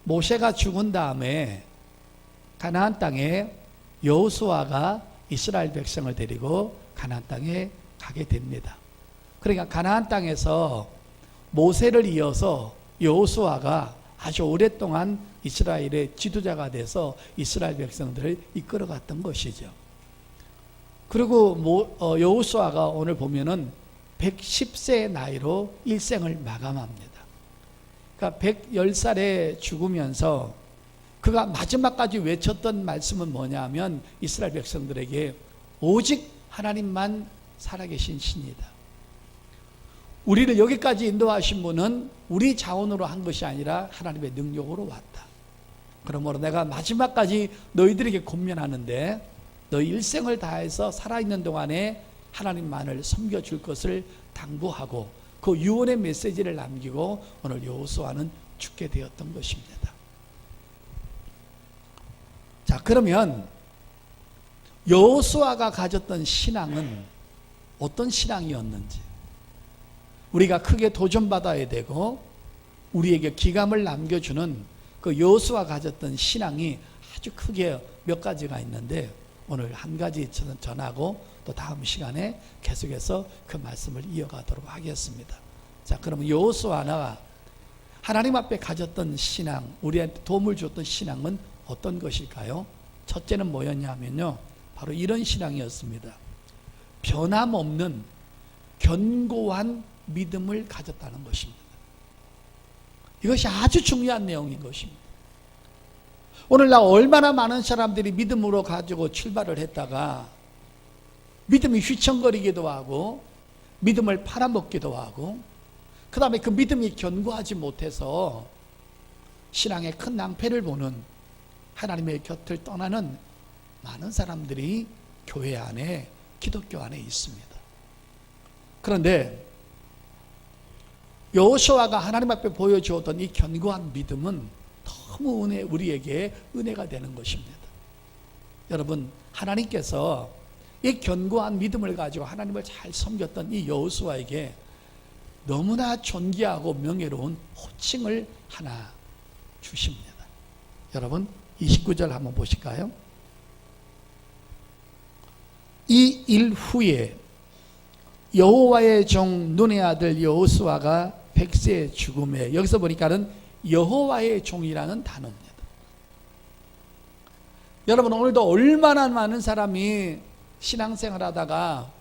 모세가 죽은 다음에 가나안 땅에 여호수아가 이스라엘 백성을 데리고 가나안 땅에 가게 됩니다. 그러니까 가나안 땅에서 모세를 이어서 여호수아가 아주 오랫동안 이스라엘의 지도자가 돼서 이스라엘 백성들을 이끌어갔던 것이죠. 그리고 여호수아가 오늘 보면은 110세의 나이로 일생을 마감합니다. 그러니까 110살에 죽으면서 그가 마지막까지 외쳤던 말씀은 뭐냐면 이스라엘 백성들에게 오직 하나님만 살아계신 신이다. 우리를 여기까지 인도하신 분은 우리 자원으로 한 것이 아니라 하나님의 능력으로 왔다. 그러므로 내가 마지막까지 너희들에게 권면하는데 너희 일생을 다해서 살아있는 동안에 하나님만을 섬겨줄 것을 당부하고 그 유언의 메시지를 남기고 오늘 여호수아는 죽게 되었던 것입니다. 자, 그러면 여호수아가 가졌던 신앙은 어떤 신앙이었는지 우리가 크게 도전받아야 되고 우리에게 기감을 남겨주는 그 여호수아가 가졌던 신앙이 아주 크게 몇 가지가 있는데 오늘 한 가지 전하고 또 다음 시간에 계속해서 그 말씀을 이어가도록 하겠습니다. 자, 그러면 여호수아가 하나님 앞에 가졌던 신앙, 우리한테 도움을 줬던 신앙은 어떤 것일까요? 첫째는 뭐였냐면요, 바로 이런 신앙이었습니다. 변함없는 견고한 믿음을 가졌다는 것입니다. 이것이 아주 중요한 내용인 것입니다. 오늘날 얼마나 많은 사람들이 믿음으로 가지고 출발을 했다가 믿음이 휘청거리기도 하고 믿음을 팔아먹기도 하고 그 다음에 그 믿음이 견고하지 못해서 신앙에 큰 낭패를 보는 하나님의 곁을 떠나는 많은 사람들이 교회 안에, 기독교 안에 있습니다. 그런데 여호수아가 하나님 앞에 보여주었던 이 견고한 믿음은 너무 우리에게 은혜가 되는 것입니다. 여러분, 하나님께서 이 견고한 믿음을 가지고 하나님을 잘 섬겼던 이 여호수아에게 너무나 존귀하고 명예로운 호칭을 하나 주십니다. 여러분, 29절 한번 보실까요? 이 일 후에 여호와의 종 눈의 아들 여호수아가 100세에 죽음에, 여기서 보니까는 여호와의 종이라는 단어입니다. 여러분, 오늘도 얼마나 많은 사람이 신앙생활 하다가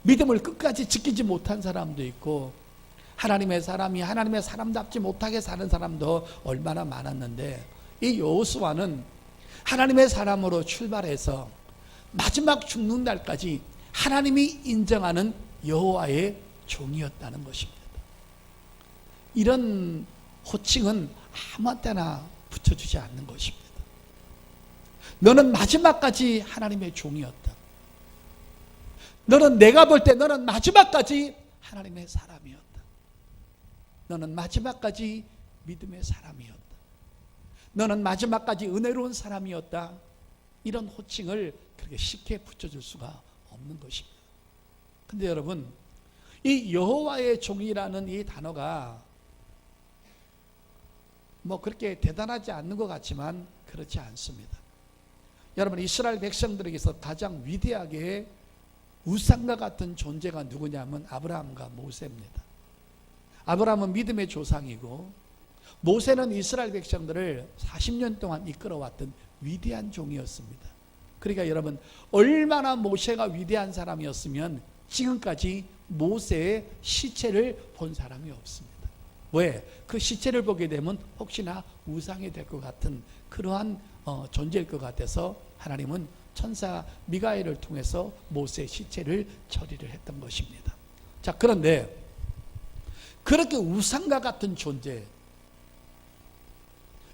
믿음을 끝까지 지키지 못한 사람도 있고 하나님의 사람이 하나님의 사람답지 못하게 사는 사람도 얼마나 많았는데 이 여호수아는 하나님의 사람으로 출발해서 마지막 죽는 날까지 하나님이 인정하는 여호와의 종이었다는 것입니다. 이런 호칭은 아무 때나 붙여주지 않는 것입니다. 너는 마지막까지 하나님의 종이었다. 너는, 내가 볼 때 너는 마지막까지 하나님의 사람이었다. 너는 마지막까지 믿음의 사람이었다. 너는 마지막까지 은혜로운 사람이었다. 이런 호칭을 그렇게 쉽게 붙여줄 수가 없는 것입니다. 근데 여러분, 이 여호와의 종이라는 이 단어가 뭐 그렇게 대단하지 않는 것 같지만 그렇지 않습니다. 여러분, 이스라엘 백성들에게서 가장 위대하게 우상과 같은 존재가 누구냐면 아브라함과 모세입니다. 아브라함은 믿음의 조상이고 모세는 이스라엘 백성들을 40년 동안 이끌어왔던 위대한 종이었습니다. 그러니까 여러분, 얼마나 모세가 위대한 사람이었으면 지금까지 모세의 시체를 본 사람이 없습니다. 왜? 그 시체를 보게 되면 혹시나 우상이 될 것 같은 그러한 존재일 것 같아서 하나님은 천사 미가엘을 통해서 모세의 시체를 처리를 했던 것입니다. 자, 그런데 그렇게 우상과 같은 존재,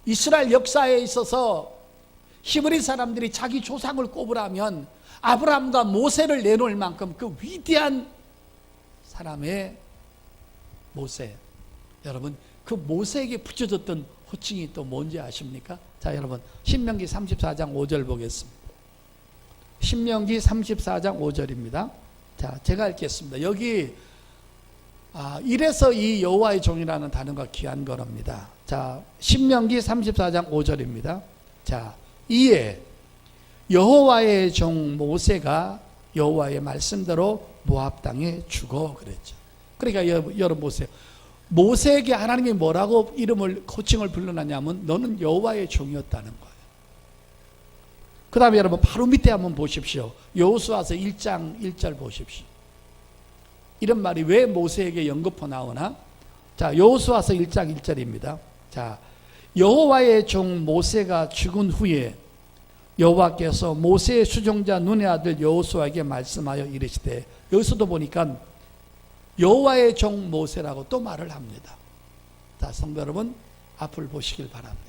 이스라엘 역사에 있어서 히브리 사람들이 자기 조상을 꼽으라면 아브라함과 모세를 내놓을 만큼 그 위대한 사람의 모세, 여러분, 그 모세에게 붙여졌던 호칭이 또 뭔지 아십니까? 자, 여러분, 신명기 34장 5절 보겠습니다. 신명기 34장 5절입니다. 자, 제가 읽겠습니다. 여기 이래서 이 여호와의 종이라는 단어가 귀한 거랍니다. 자, 신명기 34장 5절입니다. 자, 이에 여호와의 종 모세가 여호와의 말씀대로 모압 땅에 죽어 그랬죠. 그러니까 여러분 보세요. 모세에게 하나님이 뭐라고 호칭을 불러놨냐면 너는 여호와의 종이었다는 거예요. 그 다음에 여러분 바로 밑에 한번 보십시오. 여호수아서 1장 1절 보십시오. 이런 말이 왜 모세에게 연거푸 나오나? 자, 여호수아서 1장 1절입니다. 자, 여호와의 종 모세가 죽은 후에 여호와께서 모세의 수종자 눈의 아들 여호수아에게 말씀하여 이르시되, 여기서도 보니까 여호와의 종 모세라고 또 말을 합니다. 자, 성도 여러분 앞을 보시길 바랍니다.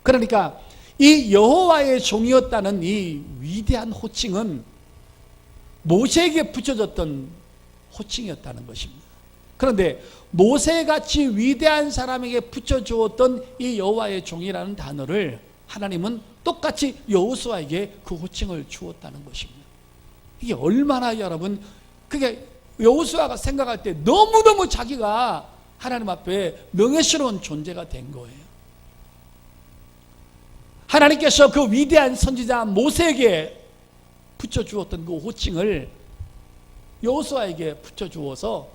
그러니까 이 여호와의 종이었다는 이 위대한 호칭은 모세에게 붙여졌던 호칭이었다는 것입니다. 그런데 모세같이 위대한 사람에게 붙여주었던 이 여호와의 종이라는 단어를 하나님은 똑같이 여호수아에게 그 호칭을 주었다는 것입니다. 이게 얼마나 여러분, 그게 여호수아가 생각할 때 너무너무 자기가 하나님 앞에 명예스러운 존재가 된 거예요. 하나님께서 그 위대한 선지자 모세에게 붙여주었던 그 호칭을 여호수아에게 붙여주어서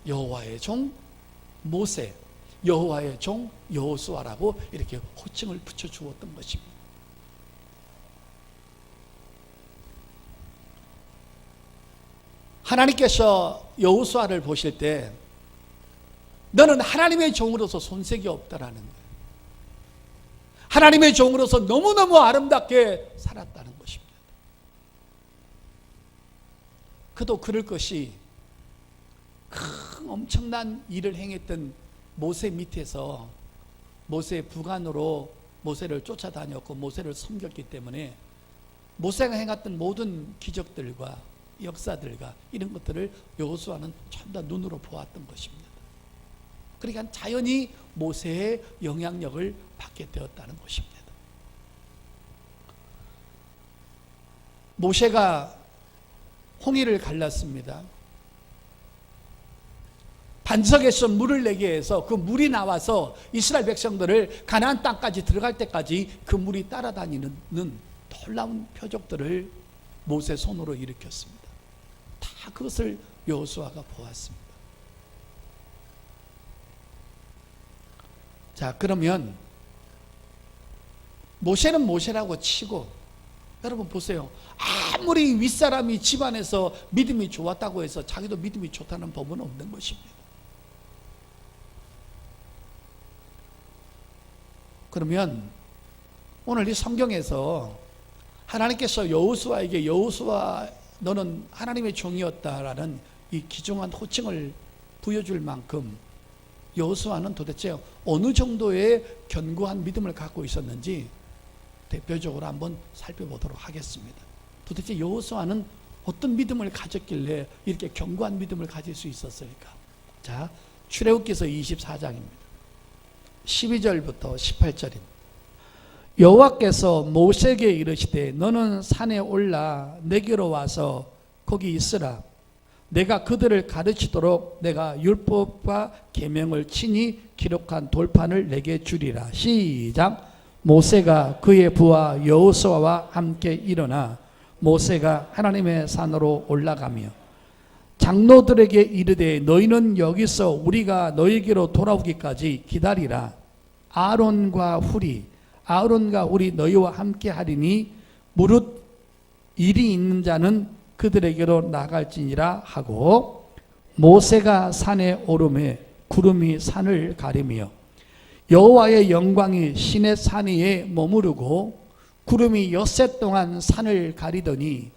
여호와의 종 모세, 여호와의 종 여호수아라고 이렇게 호칭을 붙여주었던 것입니다. 하나님께서 여호수아를 보실 때 너는 하나님의 종으로서 손색이 없다라는 거예요. 하나님의 종으로서 너무너무 아름답게 살았다는 것입니다. 그도 그럴 것이 큰 엄청난 일을 행했던 모세 밑에서 모세의 부관으로 모세를 쫓아다녔고 모세를 섬겼기 때문에 모세가 행했던 모든 기적들과 역사들과 이런 것들을 여호수아는 전부 다 눈으로 보았던 것입니다. 그러니까 자연히 모세의 영향력을 받게 되었다는 것입니다. 모세가 홍해를 갈랐습니다. 반석에서 물을 내게 해서 그 물이 나와서 이스라엘 백성들을 가나안 땅까지 들어갈 때까지 그 물이 따라다니는 놀라운 표적들을 모세 손으로 일으켰습니다. 다 그것을 여호수아가 보았습니다. 자, 그러면 모세는 모세라고 치고, 여러분 보세요. 아무리 윗사람이 집안에서 믿음이 좋았다고 해서 자기도 믿음이 좋다는 법은 없는 것입니다. 그러면 오늘 이 성경에서 하나님께서 여호수아에게 여호수아 너는 하나님의 종이었다라는 이 귀중한 호칭을 부여줄 만큼 여호수아는 도대체 어느 정도의 견고한 믿음을 갖고 있었는지 대표적으로 한번 살펴보도록 하겠습니다. 도대체 여호수아는 어떤 믿음을 가졌길래 이렇게 견고한 믿음을 가질 수 있었을까? 자, 출애굽기서 24장입니다. 12절부터 18절입니다. 여호와께서 모세에게 이르시되 너는 산에 올라 내게로 와서 거기 있으라. 내가 그들을 가르치도록 내가 율법과 계명을 친히 기록한 돌판을 내게 주리라. 시작. 모세가 그의 부하 여호수아와 함께 일어나 모세가 하나님의 산으로 올라가며 장로들에게 이르되 너희는 여기서 우리가 너희에게로 돌아오기까지 기다리라. 아론과 훌이 너희와 함께 하리니 무릇 일이 있는 자는 그들에게로 나갈지니라 하고, 모세가 산에 오르매 구름이 산을 가리며 여호와의 영광이 시내 산 위에 머무르고 구름이 엿새 동안 산을 가리더니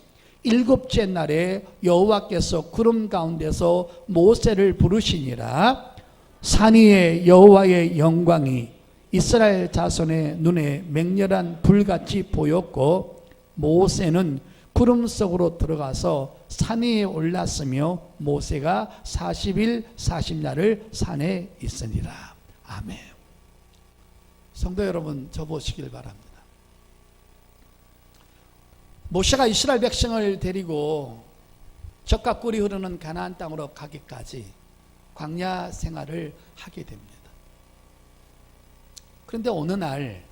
일곱째 날에 여호와께서 구름 가운데서 모세를 부르시니라. 산 위에 여호와의 영광이 이스라엘 자손의 눈에 맹렬한 불같이 보였고 모세는 구름 속으로 들어가서 산 위에 올랐으며 모세가 40일 40날을 산에 있으니라. 아멘. 성도 여러분, 저 보시길 바랍니다. 모세가 이스라엘 백성을 데리고 젖과 꿀이 흐르는 가나안 땅으로 가기까지 광야 생활을 하게 됩니다. 그런데 어느 날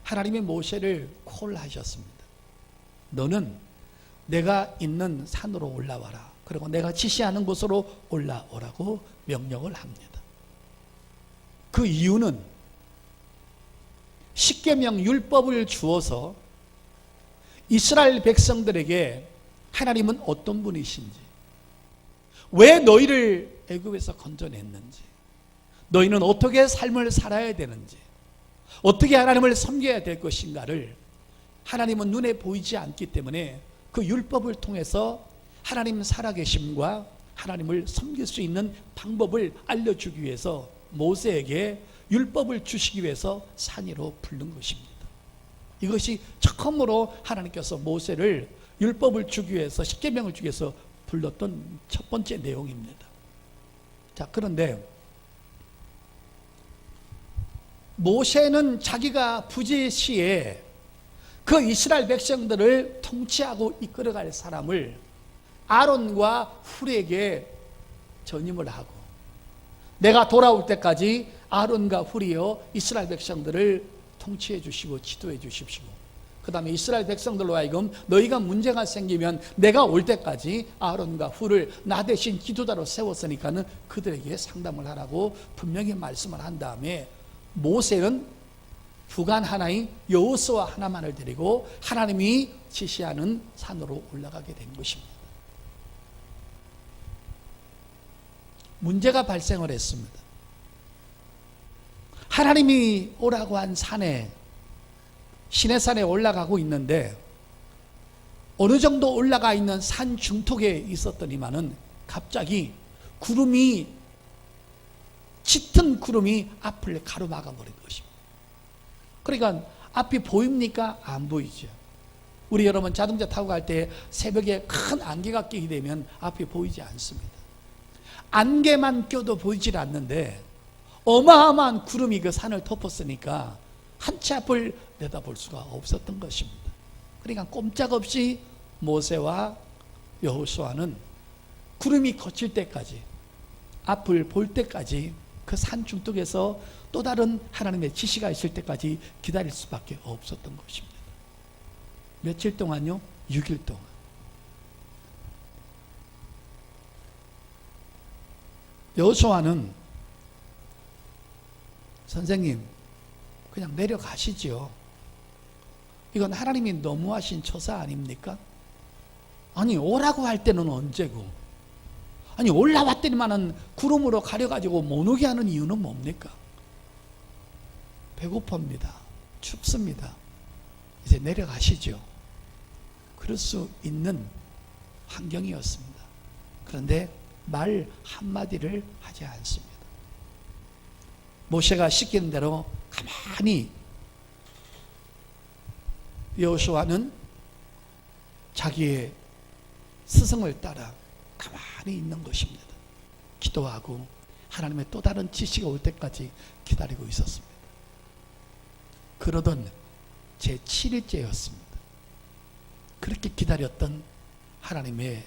하나님이 모세를 콜하셨습니다. 너는 내가 있는 산으로 올라와라. 그리고 내가 지시하는 곳으로 올라오라고 명령을 합니다. 그 이유는 십계명 율법을 주어서 이스라엘 백성들에게 하나님은 어떤 분이신지, 왜 너희를 애굽에서 건져냈는지, 너희는 어떻게 삶을 살아야 되는지, 어떻게 하나님을 섬겨야 될 것인가를 하나님은 눈에 보이지 않기 때문에 그 율법을 통해서 하나님 살아계심과 하나님을 섬길 수 있는 방법을 알려주기 위해서 모세에게 율법을 주시기 위해서 산 위로 부른 것입니다. 이것이 처음으로 하나님께서 모세를 율법을 주기 위해서, 십계명을 주기 위해서 불렀던 첫 번째 내용입니다. 자, 그런데 모세는 자기가 부재시에 그 이스라엘 백성들을 통치하고 이끌어갈 사람을 아론과 훌에게 전임을 하고, 내가 돌아올 때까지 아론과 훌이여 이스라엘 백성들을 통치해 주시고 지도해 주십시오. 그 다음에 이스라엘 백성들로 하여금 너희가 문제가 생기면 내가 올 때까지 아론과 훌을 나 대신 지도자로 세웠으니까는 그들에게 상담을 하라고 분명히 말씀을 한 다음에 모세는 부관 하나인 여호수아 하나만을 데리고 하나님이 지시하는 산으로 올라가게 된 것입니다. 문제가 발생을 했습니다. 하나님이 오라고 한 산에, 시내산에 올라가고 있는데 어느 정도 올라가 있는 산 중턱에 있었더니만은 갑자기 구름이, 짙은 구름이 앞을 가로막아 버린 것입니다. 그러니까 앞이 보입니까? 안 보이죠. 우리 여러분 자동차 타고 갈 때 새벽에 큰 안개가 끼게 되면 앞이 보이지 않습니다. 안개만 껴도 보이질 않는데 어마어마한 구름이 그 산을 덮었으니까 한 치 앞을 내다볼 수가 없었던 것입니다. 그러니까 꼼짝없이 모세와 여호수아는 구름이 거칠 때까지, 앞을 볼 때까지 그 산 중턱에서 또 다른 하나님의 지시가 있을 때까지 기다릴 수밖에 없었던 것입니다. 며칠 동안요? 6일 동안. 여호수아는 선생님 그냥 내려가시죠. 이건 하나님이 너무하신 처사 아닙니까? 아니 오라고 할 때는 언제고, 아니 올라왔더니만은 구름으로 가려가지고 못 오게 하는 이유는 뭡니까? 배고픕니다. 춥습니다. 이제 내려가시죠. 그럴 수 있는 환경이었습니다. 그런데 말 한마디를 하지 않습니다. 모세가 시키는 대로 가만히 여호수아는 자기의 스승을 따라 가만히 있는 것입니다. 기도하고 하나님의 또 다른 지시가 올 때까지 기다리고 있었습니다. 그러던 제7일째였습니다. 그렇게 기다렸던 하나님의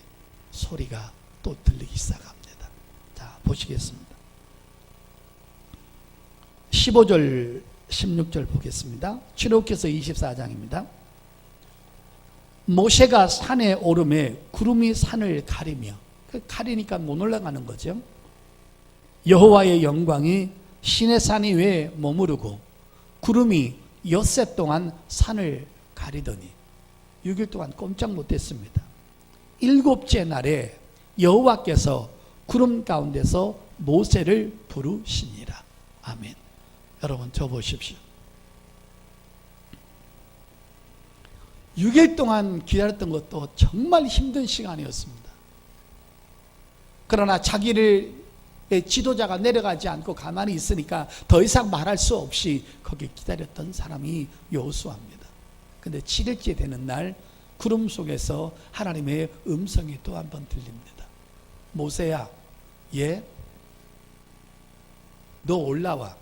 소리가 또 들리기 시작합니다. 자, 보시겠습니다. 15절 16절 보겠습니다. 출애굽기서 24장입니다. 모세가 산에 오르매 구름이 산을 가리며, 가리니까 못 올라가는 거죠. 여호와의 영광이 시내산 위에 머무르고 구름이 엿새 동안 산을 가리더니 6일 동안 꼼짝 못했습니다. 7째 날에 여호와께서 구름 가운데서 모세를 부르시니라. 아멘. 여러분 저 보십시오. 6일 동안 기다렸던 것도 정말 힘든 시간이었습니다. 그러나 자기를 지도자가 내려가지 않고 가만히 있으니까 더 이상 말할 수 없이 거기 기다렸던 사람이 여호수아입니다. 근데 7일째 되는 날 구름 속에서 하나님의 음성이 또 한 번 들립니다. 모세야, 너 올라와.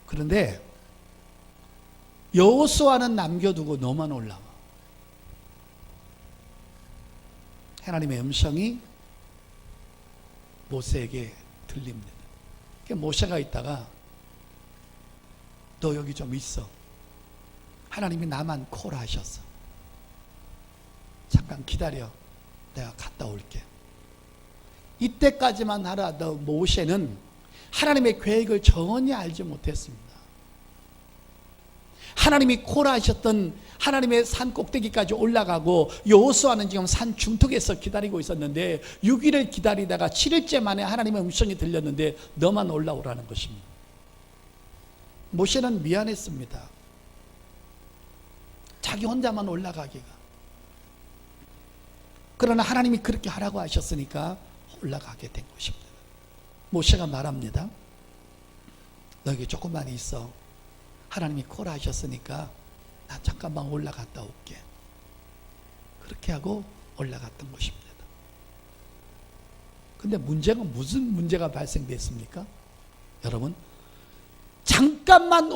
그런데 여호수아는 남겨두고 너만 올라와. 하나님의 음성이 모세에게 들립니다. 모세가 있다가 너 여기 좀 있어. 하나님이 나만 코라 하셨어. 잠깐 기다려. 내가 갔다 올게. 이때까지만 하라도 모세는 하나님의 계획을 전혀 알지 못했습니다. 하나님이 코라 하셨던 하나님의 산 꼭대기까지 올라가고 여호수아는 지금 산 중턱에서 기다리고 있었는데 6일을 기다리다가 7일째 만에 하나님의 음성이 들렸는데 너만 올라오라는 것입니다. 모세는 미안했습니다. 자기 혼자만 올라가기가. 그러나 하나님이 그렇게 하라고 하셨으니까 올라가게 된 것입니다. 모세가 말합니다. 너 여기 조금만 있어. 하나님이 코라 하셨으니까 나 잠깐만 올라갔다 올게. 그렇게 하고 올라갔던 것입니다. 근데 문제가 무슨 문제가 발생됐습니까? 여러분, 잠깐만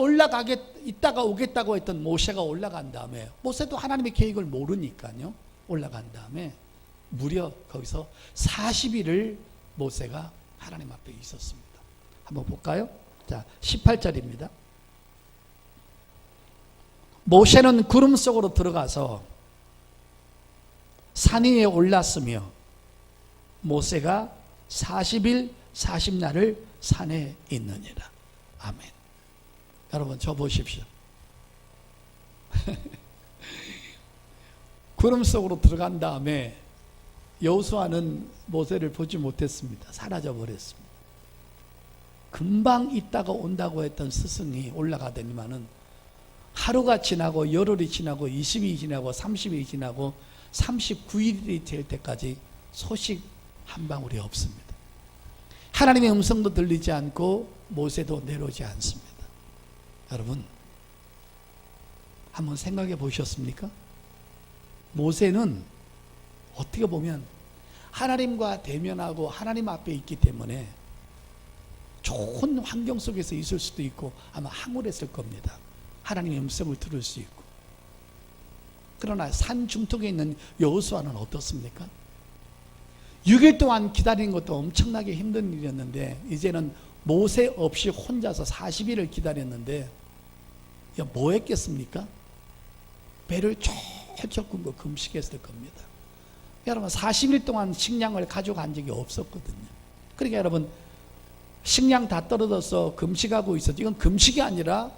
있다가 오겠다고 했던 모세가 올라간 다음에, 모세도 하나님의 계획을 모르니까요, 올라간 다음에 무려 거기서 40일을 모세가 하나님 앞에 있었습니다. 한번 볼까요? 자, 18절입니다. 모세는 구름 속으로 들어가서 산 위에 올랐으며 모세가 40일 40날을 산에 있느니라. 아멘. 여러분, 저 보십시오. 구름 속으로 들어간 다음에 여호수아는 모세를 보지 못했습니다. 사라져 버렸습니다. 금방 있다가 온다고 했던 스승이 올라가더니만은 하루가 지나고 열흘이 지나고 20일이 지나고 30일이 지나고 39일이 될 때까지 소식 한 방울이 없습니다. 하나님의 음성도 들리지 않고 모세도 내려오지 않습니다. 여러분, 한번 생각해 보셨습니까? 모세는 어떻게 보면 하나님과 대면하고 하나님 앞에 있기 때문에 좋은 환경 속에서 있을 수도 있고 아마 황홀했을 겁니다. 하나님의 음성을 들을 수 있고. 그러나 산 중턱에 있는 여호수아는 어떻습니까? 6일 동안 기다리는 것도 엄청나게 힘든 일이었는데 이제는 모세 없이 혼자서 40일을 기다렸는데 뭐 했겠습니까? 배를 철철 굶고 금식했을 겁니다. 여러분, 40일 동안 식량을 가져간 적이 없었거든요. 그러니까 여러분, 식량 다 떨어져서 금식하고 있었죠. 이건 금식이 아니라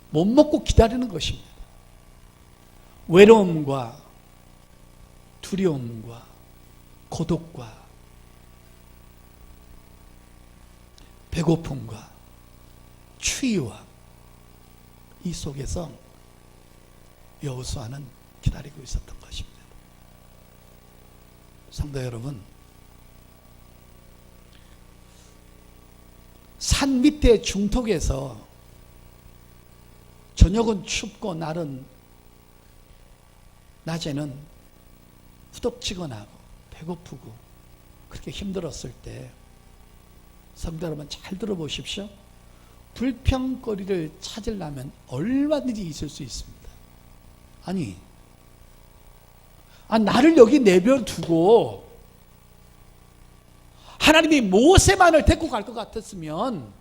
못 먹고 기다리는 것입니다. 외로움과 두려움과 고독과 배고픔과 추위와 이 속에서 여호수아는 기다리고 있었던 것입니다. 성도 여러분, 산 밑에 중턱에서 저녁은 춥고 낮에는 후덥지근하고 배고프고 그렇게 힘들었을 때 성도 여러분 잘 들어보십시오. 불평거리를 찾으려면 얼마든지 있을 수 있습니다. 나를 여기 내버려두고 하나님이 모세만을 데리고 갈 것 같았으면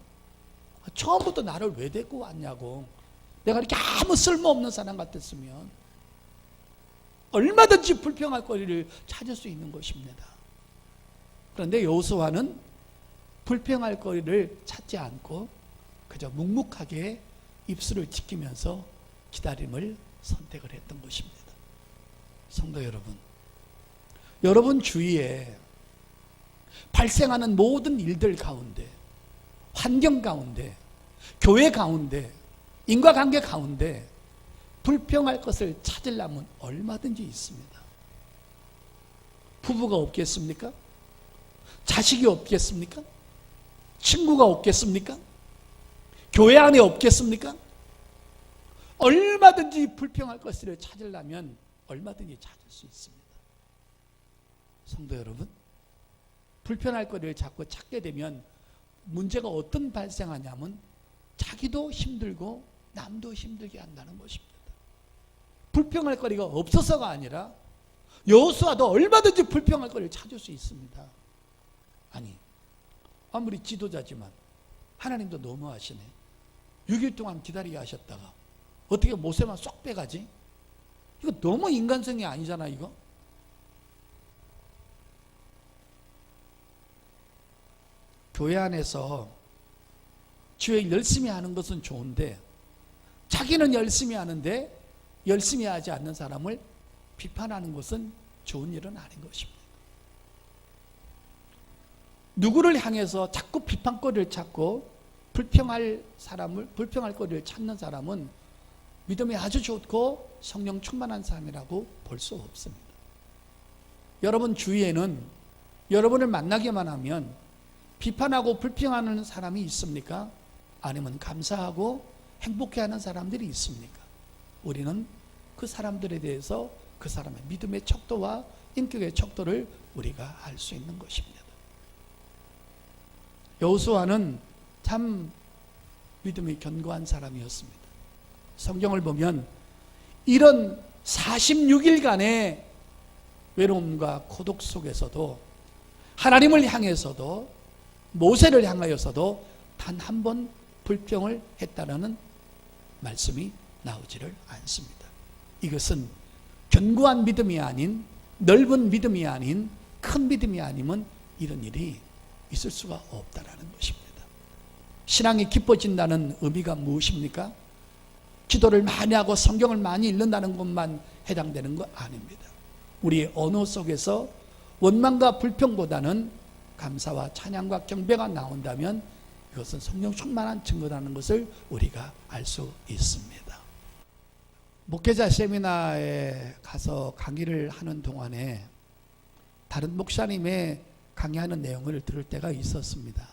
처음부터 나를 왜 데리고 왔냐고. 내가 이렇게 아무 쓸모없는 사람 같았으면 얼마든지 불평할 거리를 찾을 수 있는 것입니다. 그런데 여호수아는 불평할 거리를 찾지 않고 그저 묵묵하게 입술을 지키면서 기다림을 선택을 했던 것입니다. 성도 여러분, 여러분 주위에 발생하는 모든 일들 가운데, 환경 가운데, 교회 가운데, 인과관계 가운데 불평할 것을 찾으려면 얼마든지 있습니다. 부부가 없겠습니까? 자식이 없겠습니까? 친구가 없겠습니까? 교회 안에 없겠습니까? 얼마든지 불평할 것을 찾으려면 얼마든지 찾을 수 있습니다. 성도 여러분, 불평할 것을 자꾸 찾게 되면 문제가 어떤 발생하냐면 자기도 힘들고 남도 힘들게 한다는 것입니다. 불평할 거리가 없어서가 아니라 여호수아도 얼마든지 불평할 거리를 찾을 수 있습니다. 아니, 아무리 지도자지만 하나님도 너무하시네. 6일 동안 기다리게 하셨다가 어떻게 모세만 쏙 빼가지? 이거 너무 인간성이 아니잖아. 이거 교회 안에서 주일 열심히 하는 것은 좋은데 자기는 열심히 하는데 열심히 하지 않는 사람을 비판하는 것은 좋은 일은 아닌 것입니다. 누구를 향해서 자꾸 비판거리를 찾고 불평할 거리를 찾는 사람은 믿음이 아주 좋고 성령 충만한 사람이라고 볼 수 없습니다. 여러분 주위에는 여러분을 만나기만 하면 비판하고 불평하는 사람이 있습니까? 아니면 감사하고 행복해하는 사람들이 있습니까? 우리는 그 사람들에 대해서 그 사람의 믿음의 척도와 인격의 척도를 우리가 알 수 있는 것입니다. 여호수아는 참 믿음이 견고한 사람이었습니다. 성경을 보면 이런 46일간의 외로움과 고독 속에서도 하나님을 향해서도 모세를 향하여서도 단 한 번 불평을 했다라는 말씀이 나오지를 않습니다. 이것은 견고한 믿음이 아닌, 넓은 믿음이 아닌, 큰 믿음이 아니면 이런 일이 있을 수가 없다라는 것입니다. 신앙이 깊어진다는 의미가 무엇입니까? 기도를 많이 하고 성경을 많이 읽는다는 것만 해당되는 거 아닙니다. 우리의 언어 속에서 원망과 불평보다는 감사와 찬양과 경배가 나온다면 이것은 성령 충만한 증거라는 것을 우리가 알 수 있습니다. 목회자 세미나에 가서 강의를 하는 동안에 다른 목사님의 강의하는 내용을 들을 때가 있었습니다.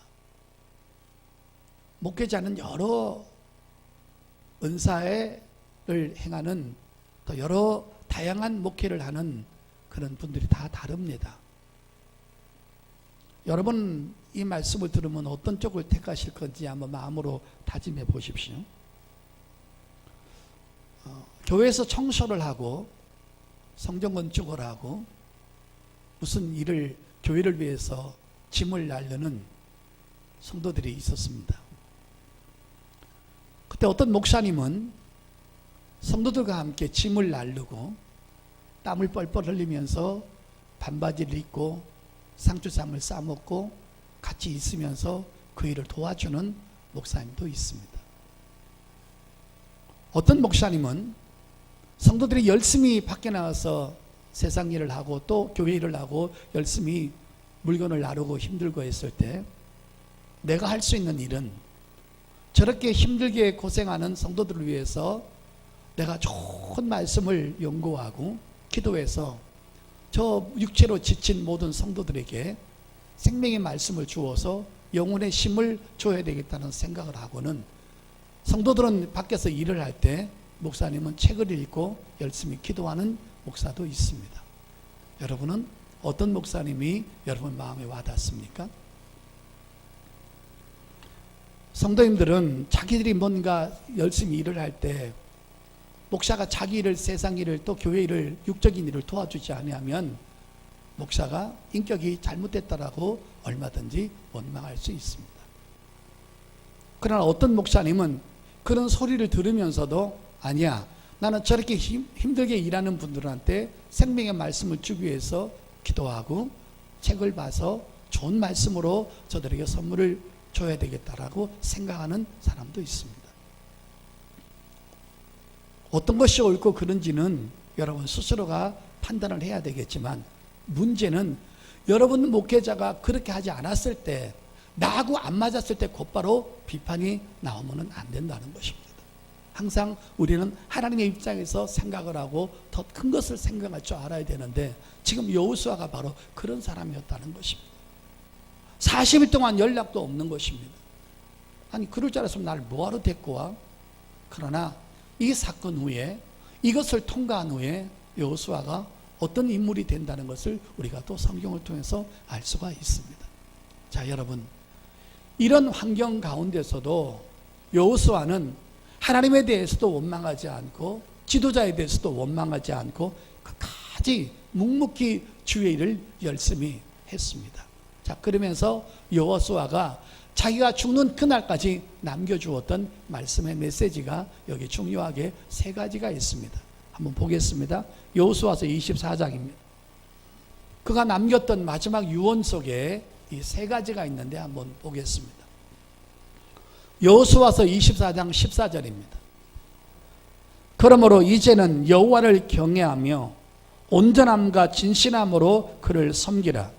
목회자는 여러 은사를 행하는 또 여러 다양한 목회를 하는 그런 분들이 다 다릅니다. 여러분 이 말씀을 들으면 어떤 쪽을 택하실 건지 한번 마음으로 다짐해 보십시오. 교회에서 청소를 하고 성전 건축을 하고 무슨 일을 교회를 위해서 짐을 나르는 성도들이 있었습니다. 그때 어떤 목사님은 성도들과 함께 짐을 나르고 땀을 뻘뻘 흘리면서 반바지를 입고 상추쌈을 싸먹고 같이 있으면서 그 일을 도와주는 목사님도 있습니다. 어떤 목사님은 성도들이 열심히 밖에 나가서 세상 일을 하고 또 교회 일을 하고 열심히 물건을 나르고 힘들고 했을 때 내가 할 수 있는 일은 저렇게 힘들게 고생하는 성도들을 위해서 내가 좋은 말씀을 연구하고 기도해서 저 육체로 지친 모든 성도들에게 생명의 말씀을 주어서 영혼의 힘을 줘야 되겠다는 생각을 하고는 성도들은 밖에서 일을 할 때 목사님은 책을 읽고 열심히 기도하는 목사도 있습니다. 여러분은 어떤 목사님이 여러분 마음에 와닿습니까? 성도님들은 자기들이 뭔가 열심히 일을 할 때 목사가 자기 일을, 세상 일을, 또 교회 일을, 육적인 일을 도와주지 않으면 목사가 인격이 잘못됐다라고 얼마든지 원망할 수 있습니다. 그러나 어떤 목사님은 그런 소리를 들으면서도 아니야, 나는 저렇게 힘들게 일하는 분들한테 생명의 말씀을 주기 위해서 기도하고 책을 봐서 좋은 말씀으로 저들에게 선물을 줘야 되겠다라고 생각하는 사람도 있습니다. 어떤 것이 옳고 그른지는 여러분 스스로가 판단을 해야 되겠지만 문제는 여러분 목회자가 그렇게 하지 않았을 때, 나하고 안 맞았을 때 곧바로 비판이 나오면 안 된다는 것입니다. 항상 우리는 하나님의 입장에서 생각을 하고 더 큰 것을 생각할 줄 알아야 되는데 지금 여호수아가 바로 그런 사람이었다는 것입니다. 40일 동안 연락도 없는 것입니다. 아니 그럴 줄 알았으면 나를 뭐하러 데리고 와? 그러나 이 사건 후에, 이것을 통과한 후에 여호수아가 어떤 인물이 된다는 것을 우리가 또 성경을 통해서 알 수가 있습니다. 자 여러분, 이런 환경 가운데서도 여호수아는 하나님에 대해서도 원망하지 않고 지도자에 대해서도 원망하지 않고 끝까지 묵묵히 주의 일을 열심히 했습니다. 자, 그러면서 여호수아가 자기가 죽는 그날까지 남겨주었던 말씀의 메시지가 여기 중요하게 세 가지가 있습니다. 한번 보겠습니다. 여호수아서 24장입니다. 그가 남겼던 마지막 유언 속에 이 세 가지가 있는데 한번 보겠습니다. 여호수아서 24장 14절입니다. 그러므로 이제는 여호와를 경외하며 온전함과 진실함으로 그를 섬기라.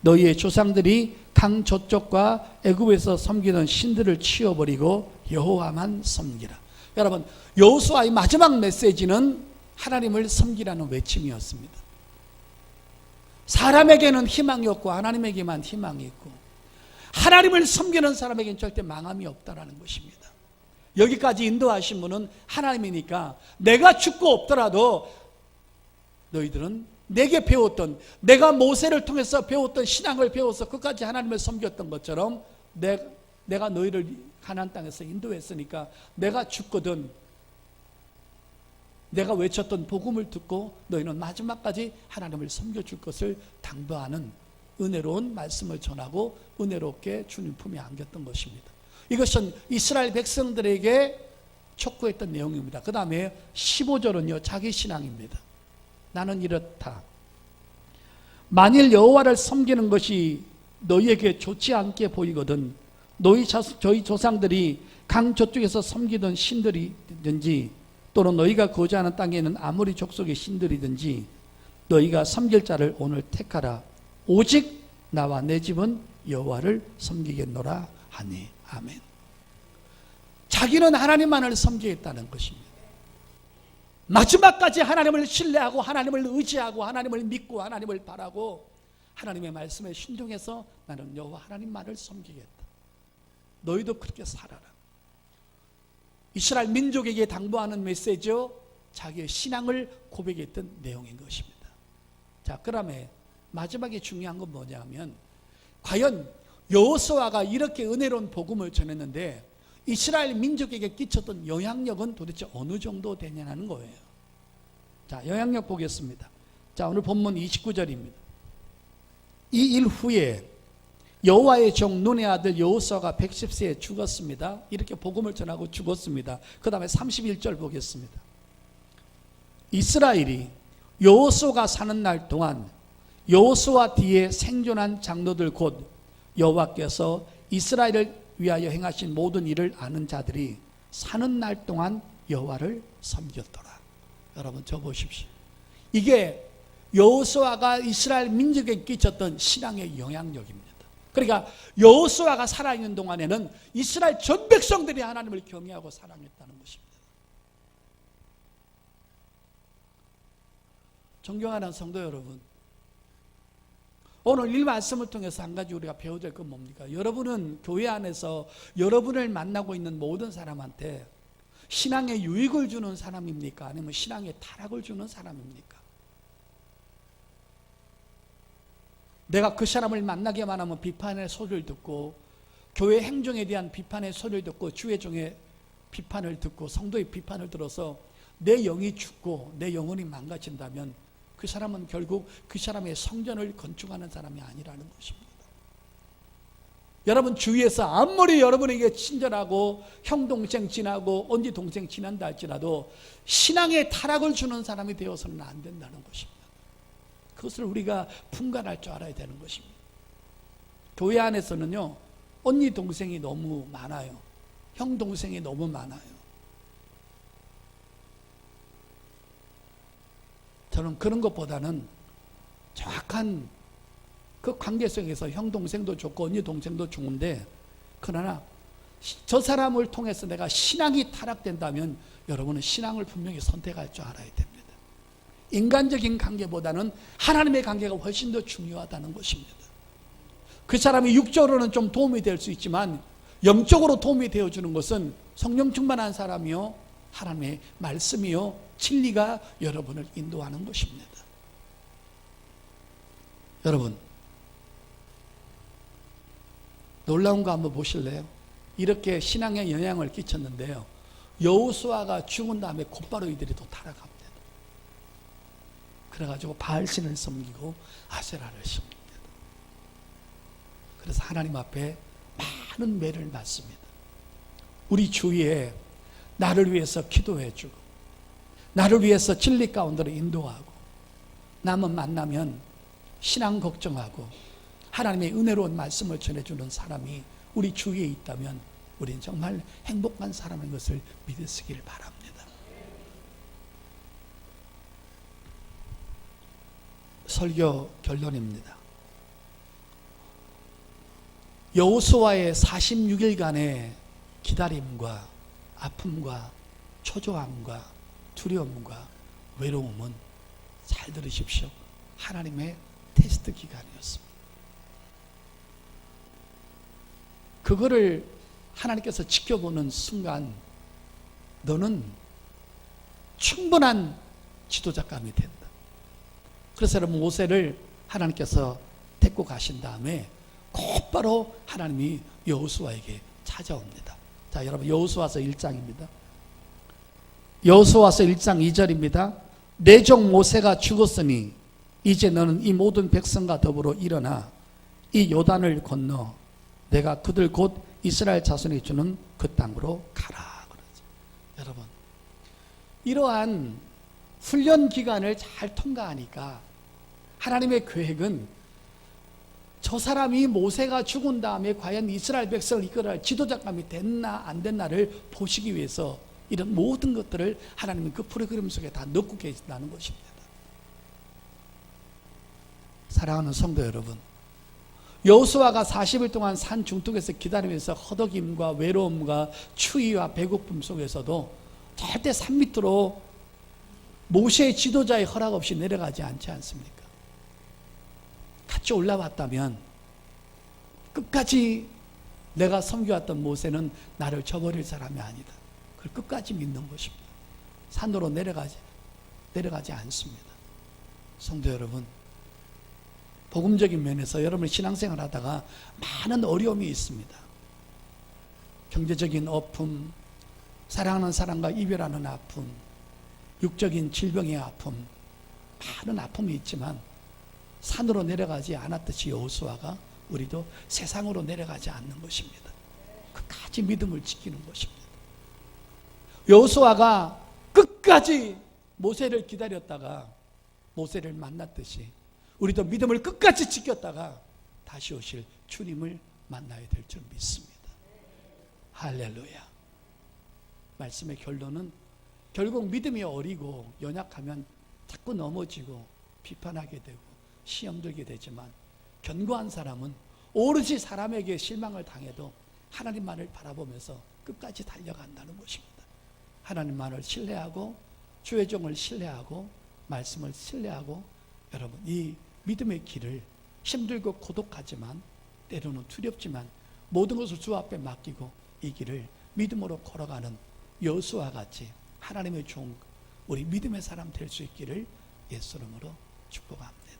너희의 조상들이 강 저쪽과 애굽에서 섬기던 신들을 치워버리고 여호와만 섬기라. 여러분, 여호수아의 마지막 메시지는 하나님을 섬기라는 외침이었습니다. 사람에게는 희망이 없고 하나님에게만 희망이 있고 하나님을 섬기는 사람에게는 절대 망함이 없다라는 것입니다. 여기까지 인도하신 분은 하나님이니까 내가 죽고 없더라도 너희들은 내게 배웠던, 내가 모세를 통해서 배웠던 신앙을 배워서 끝까지 하나님을 섬겼던 것처럼 내가 너희를 가나안 땅에서 인도했으니까 내가 죽거든 내가 외쳤던 복음을 듣고 너희는 마지막까지 하나님을 섬겨줄 것을 당부하는 은혜로운 말씀을 전하고 은혜롭게 주님 품에 안겼던 것입니다. 이것은 이스라엘 백성들에게 촉구했던 내용입니다. 그 다음에 15절은요, 자기 신앙입니다. 나는 이렇다. 만일 여호와를 섬기는 것이 너희에게 좋지 않게 보이거든 저희 조상들이 강 저쪽에서 섬기던 신들이든지 또는 너희가 거주하는 땅에 있는 아무리 족속의 신들이든지 너희가 섬길 자를 오늘 택하라. 오직 나와 내 집은 여호와를 섬기겠노라 하니. 아멘. 자기는 하나님만을 섬기겠다는 것입니다. 마지막까지 하나님을 신뢰하고 하나님을 의지하고 하나님을 믿고 하나님을 바라고 하나님의 말씀에 순종해서 나는 여호와 하나님만을 섬기겠다. 너희도 그렇게 살아라. 이스라엘 민족에게 당부하는 메시지요, 자기의 신앙을 고백했던 내용인 것입니다. 자, 그다음에 마지막에 중요한 건 뭐냐면 과연 여호수아가 이렇게 은혜로운 복음을 전했는데 이스라엘 민족에게 끼쳤던 영향력은 도대체 어느 정도 되냐는 거예요. 자, 영향력 보겠습니다. 자, 오늘 본문 29절입니다. 이 일 후에 여호와의 종 눈의 아들 여호수아가 110세에 죽었습니다. 이렇게 복음을 전하고 죽었습니다. 그 다음에 31절 보겠습니다. 이스라엘이 여호수아가 사는 날 동안 여호수아 뒤에 생존한 장로들 곧 여호와께서 이스라엘을 위하여 행하신 모든 일을 아는 자들이 사는 날 동안 여호와를 섬겼더라. 여러분, 저 보십시오. 이게 여호수아가 이스라엘 민족에 끼쳤던 신앙의 영향력입니다. 그러니까 여호수아가 살아있는 동안에는 이스라엘 전 백성들이 하나님을 경외하고 사랑했다는 것입니다. 존경하는 성도 여러분, 오늘 이 말씀을 통해서 한 가지 우리가 배워야 될 건 뭡니까? 여러분은 교회 안에서 여러분을 만나고 있는 모든 사람한테 신앙의 유익을 주는 사람입니까? 아니면 신앙의 타락을 주는 사람입니까? 내가 그 사람을 만나기만 하면 비판의 소리를 듣고 교회 행정에 대한 비판의 소리를 듣고 주의 종의 비판을 듣고 성도의 비판을 들어서 내 영이 죽고 내 영혼이 망가진다면 그 사람은 결국 그 사람의 성전을 건축하는 사람이 아니라는 것입니다. 여러분 주위에서 아무리 여러분에게 친절하고 형 동생 지나고 언니 동생 지난다 할지라도 신앙의 타락을 주는 사람이 되어서는 안 된다는 것입니다. 그것을 우리가 분간할 줄 알아야 되는 것입니다. 교회 안에서는요, 언니 동생이 너무 많아요. 형 동생이 너무 많아요. 저는 그런 것보다는 정확한 그 관계 속에서 형 동생도 좋고 언니 동생도 좋은데, 그러나 저 사람을 통해서 내가 신앙이 타락된다면 여러분은 신앙을 분명히 선택할 줄 알아야 됩니다. 인간적인 관계보다는 하나님의 관계가 훨씬 더 중요하다는 것입니다. 그 사람이 육적으로는 좀 도움이 될 수 있지만 영적으로 도움이 되어주는 것은 성령 충만한 사람이요, 하나님의 말씀이요, 진리가 여러분을 인도하는 것입니다. 여러분, 놀라운 거 한번 보실래요? 이렇게 신앙에 영향을 끼쳤는데요, 여호수아가 죽은 다음에 곧바로 이들이 또 타락합니다. 그래가지고 바알신을 섬기고 아세라를 섬깁니다. 그래서 하나님 앞에 많은 매를 맞습니다. 우리 주위에 나를 위해서 기도해주고 나를 위해서 진리 가운데로 인도하고 남은 만나면 신앙 걱정하고 하나님의 은혜로운 말씀을 전해주는 사람이 우리 주위에 있다면 우리는 정말 행복한 사람인 것을 믿으시길 바랍니다. 설교 결론입니다. 여호수아의 46일간의 기다림과 아픔과 초조함과 두려움과 외로움은 잘 들으십시오. 하나님의 테스트 기간이었습니다. 그거를 하나님께서 지켜보는 순간 너는 충분한 지도자감이 된다. 그래서 여러분 모세를 하나님께서 데리고 가신 다음에 곧바로 하나님이 여호수아에게 찾아옵니다. 자, 여러분 여호수아서 1장입니다. 여호수아서 1장 2절입니다. 내 종 모세가 죽었으니 이제 너는 이 모든 백성과 더불어 일어나 이 요단을 건너 내가 그들 곧 이스라엘 자손이 주는 그 땅으로 가라. 그러죠. 여러분 이러한 훈련 기간을 잘 통과하니까 하나님의 계획은 저 사람이 모세가 죽은 다음에 과연 이스라엘 백성을 이끌어갈 지도자감이 됐나 안 됐나를 보시기 위해서 이런 모든 것들을 하나님은 그 프로그램 속에 다 넣고 계신다는 것입니다. 사랑하는 성도 여러분, 여호수아가 40일 동안 산 중턱에서 기다리면서 허덕임과 외로움과 추위와 배고픔 속에서도 절대 산 밑으로 모세의 지도자의 허락 없이 내려가지 않지 않습니까? 같이 올라왔다면 끝까지 내가 섬겨왔던 모세는 나를 저버릴 사람이 아니다. 그걸 끝까지 믿는 것입니다. 산으로 내려가지 않습니다. 성도 여러분, 복음적인 면에서 여러분 신앙생활 하다가 많은 어려움이 있습니다. 경제적인 아픔, 사랑하는 사람과 이별하는 아픔, 육적인 질병의 아픔, 많은 아픔이 있지만 산으로 내려가지 않았듯이 여호수아가 우리도 세상으로 내려가지 않는 것입니다. 끝까지 믿음을 지키는 것입니다. 여호수아가 끝까지 모세를 기다렸다가 모세를 만났듯이 우리도 믿음을 끝까지 지켰다가 다시 오실 주님을 만나야 될 줄 믿습니다. 할렐루야. 말씀의 결론은 결국 믿음이 어리고 연약하면 자꾸 넘어지고 비판하게 되고 시험 들게 되지만 견고한 사람은 오롯이 사람에게 실망을 당해도 하나님만을 바라보면서 끝까지 달려간다는 것입니다. 하나님만을 신뢰하고 주의 종을 신뢰하고 말씀을 신뢰하고 여러분 이 믿음의 길을 힘들고 고독하지만 때로는 두렵지만 모든 것을 주 앞에 맡기고 이 길을 믿음으로 걸어가는 여호수아와 같이 하나님의 종 우리 믿음의 사람 될 수 있기를 예수 이름으로 축복합니다.